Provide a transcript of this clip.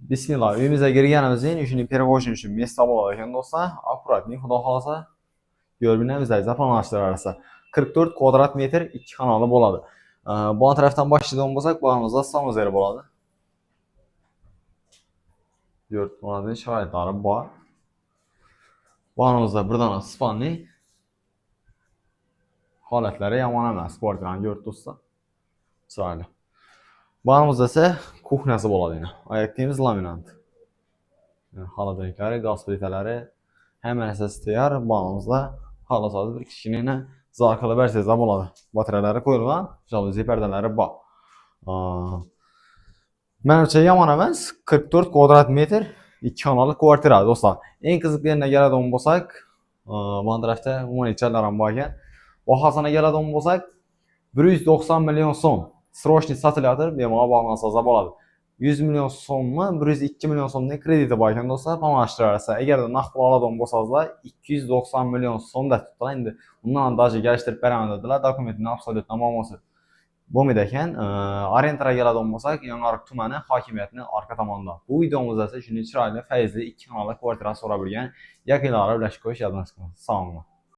Bismillah, uyimize girganimizden işini перевозчик için место bo'ladi ekan do'stlar. Аккуратный, xudo xolasa yo'lbinamizda zaponlashtirarsa 44 kvadrat metr ikki xonali bo'ladi. Bu tarafdan boshlaydigan bo'lsak, bag'rimizda sanuzeli bo'ladi. Yo'rtmalarning sharoitlari bor. Bag'rimizda bir dona spanli. Holatlari yomon emas, sportgan yo'rt do'stlar. Chiroyli. Bag'rimizda esa kuxnyasi bo'ladi yana. Oyoqkiyimiz laminat. Xolodilniklari, gaz plitalari hamma narsasi tayyor. Bag'rimizda xohlasangiz bir kichkina zor qilib bersangiz bo'ladi. Batareyalari qo'yilgan, jaluzi pardalari bor. Menimcha yomon emas. 44 kvadrat metr ikki xonali kvartira do'stlar. Eng qiziqarli keladigan bo'lsak, bu tarafda umumiy challar ham bor ekan. Bahosini keladigan bo'lsak, 190 million so'm. Srochniy sotilayotir, bemalol bog'lansangiz bo'ladi. 100 million so'mmi, 102 million so'mning krediti bor ekan do'stlar, almashtirarsa. Agarda naqd pul oladigan bo'lsangizlar, 290 million so'mda tutdilar. Endi undan даже kelishtirib beraman dedilar. Dokumentni absolut namomosi bo'lmaydi ekan. Arendaga keladigan bo'lsak, Yangiariq tumani hokimiyatning orqa tomonida. Bu videomizda esa shunday chiroyli, fayzli ikki xonali kvartira so'rab bilgan yakunlari bilan ko'rish yozmasdan. Sog' bo'linglar.